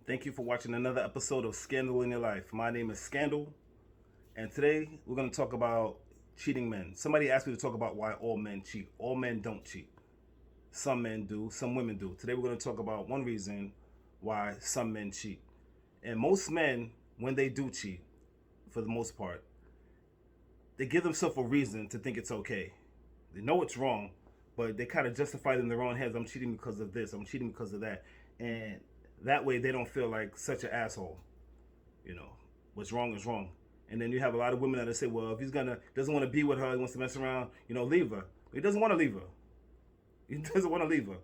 Thank you for watching another episode of Scandal in Your Life. My name is Scandal, and today we're going to talk about cheating men. Somebody asked me to talk about why all men cheat. All men don't cheat. Some men do, some women do. Today we're going to talk about one reason why some men cheat. And most men, when they do cheat, for the most part, they give themselves a reason to think it's okay. They know it's wrong, but they kind of justify it in their own heads. I'm cheating because of this. I'm cheating because of that. And that way they don't feel like such an asshole. You know, what's wrong is wrong. And then you have a lot of women that say, well, if he's gonna doesn't want to be with her, he wants to mess around, leave her. But he doesn't want to leave her. He doesn't want to leave her.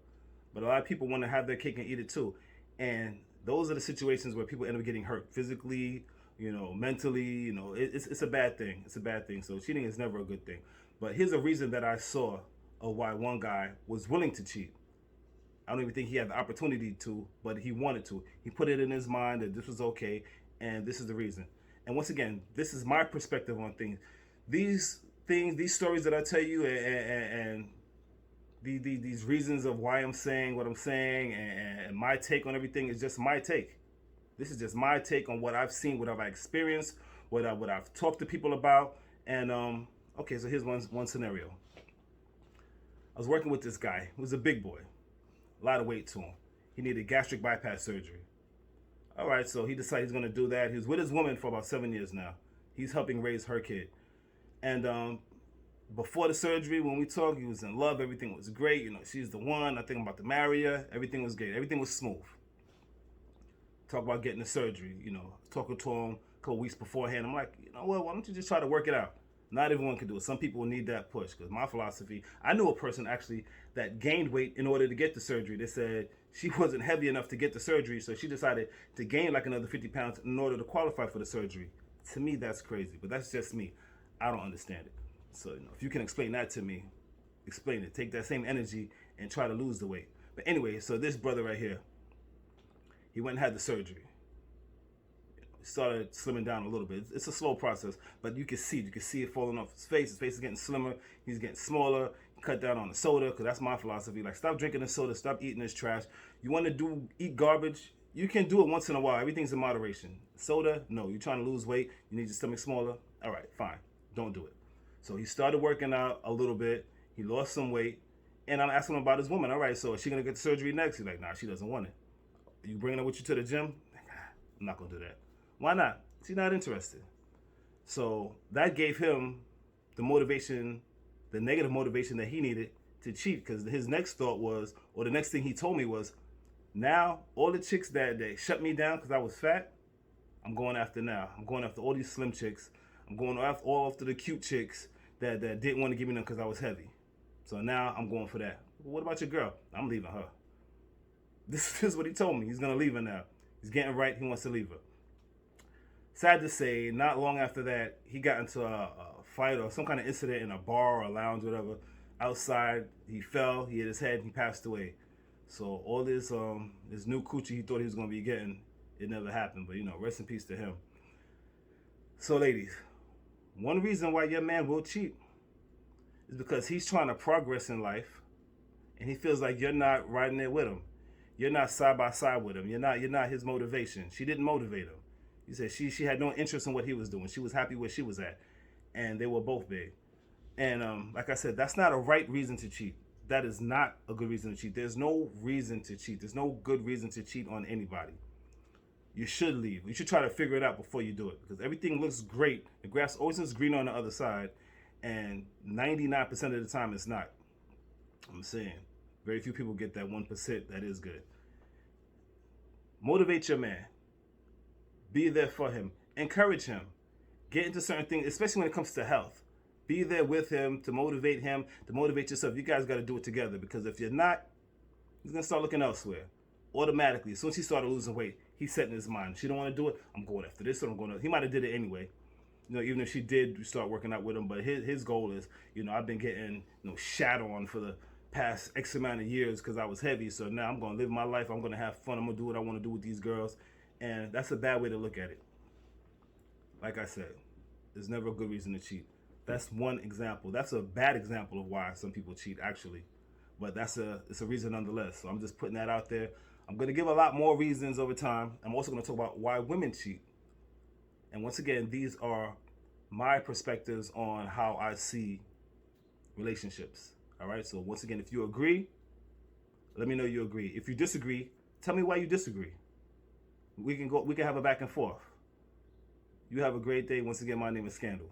But a lot of people want to have their cake and eat it too. And those are the situations where people end up getting hurt physically, mentally. It's a bad thing. It's a bad thing. So cheating is never a good thing. But here's a reason that I saw of why one guy was willing to cheat. I don't even think he had the opportunity to, but he wanted to. He put it in his mind that this was okay, and this is the reason. And once again, this is my perspective on things. These stories that I tell you, and these reasons of why I'm saying what I'm saying, and my take on everything is just my take. This is just my take on what I've seen, what I've experienced, what I've talked to people about. And okay, so here's one scenario. I was working with this guy who was a big boy, a lot of weight to him. He needed gastric bypass surgery. All right, so he decided he's going to do that. He was with his woman for about 7 years now. He's helping raise her kid. And before the surgery, when we talked, he was in love. Everything was great. She's the one. I think I'm about to marry her. Everything was great. Everything was smooth. Talk about getting the surgery. Talking to him a couple weeks beforehand. I'm like, what? Why don't you just try to work it out? Not everyone can do it. Some people will need that push. Because my philosophy, I knew a person actually that gained weight in order to get the surgery. They said she wasn't heavy enough to get the surgery, so she decided to gain like another 50 pounds in order to qualify for the surgery. To me, that's crazy, but that's just me. I don't understand it. So, if you can explain that to me, explain it. Take that same energy and try to lose the weight. But anyway, so this brother right here, he went and had the surgery. Started slimming down a little bit. It's a slow process, but you can see it falling off his face. His face is getting slimmer. He's getting smaller. Cut down on the soda, because that's my philosophy. Like, stop drinking the soda. Stop eating this trash. You want to eat garbage? You can do it once in a while. Everything's in moderation. Soda, no. You're trying to lose weight. You need your stomach smaller. All right, fine. Don't do it. So he started working out a little bit. He lost some weight, and I'm asking him about his woman. All right, so is she gonna get the surgery next? He's like, nah, she doesn't want it. Are you bringing her with you to the gym? I'm not gonna do that. Why not? She's not interested. So that gave him the motivation, the negative motivation that he needed to cheat. Because his next thought was, or the next thing he told me was, now all the chicks that shut me down because I was fat, I'm going after now. I'm going after all these slim chicks. I'm going all after the cute chicks that didn't want to give me them because I was heavy. So now I'm going for that. What about your girl? I'm leaving her. This is what he told me. He's going to leave her now. He's getting right. He wants to leave her. Sad to say, not long after that, he got into a fight or some kind of incident in a bar or a lounge, whatever. Outside, he fell, he hit his head, and he passed away. So all this new coochie he thought he was going to be getting, it never happened. But, rest in peace to him. So, ladies, one reason why your man will cheat is because he's trying to progress in life, and he feels like you're not riding there with him. You're not side by side with him. You're not his motivation. She didn't motivate him. He said she had no interest in what he was doing. She was happy where she was at, and they were both big. And like I said, that's not a right reason to cheat. That is not a good reason to cheat. There's no reason to cheat. There's no good reason to cheat on anybody. You should leave. You should try to figure it out before you do it, because everything looks great. The grass always looks green on the other side, and 99% of the time it's not. I'm saying very few people get that 1% that is good. Motivate your man. Be there for him. Encourage him. Get into certain things, especially when it comes to health. Be there with him, to motivate yourself. You guys got to do it together, because if you're not, he's going to start looking elsewhere. Automatically. As soon as he started losing weight, he's setting his mind. She don't want to do it, I'm going after this, or I'm going to. He might have did it anyway. Even if she did start working out with him. But his goal is, I've been getting, shat on for the past X amount of years because I was heavy. So now I'm going to live my life. I'm going to have fun. I'm going to do what I want to do with these girls. And that's a bad way to look at it. Like I said, there's never a good reason to cheat. That's one example. That's a bad example of why some people cheat, actually. But it's a reason nonetheless. So I'm just putting that out there. I'm going to give a lot more reasons over time. I'm also going to talk about why women cheat. And once again, these are my perspectives on how I see relationships. All right. So once again, if you agree, let me know you agree. If you disagree, tell me why you disagree. We can have a back and forth. You have a great day. Once again, my name is Scandal.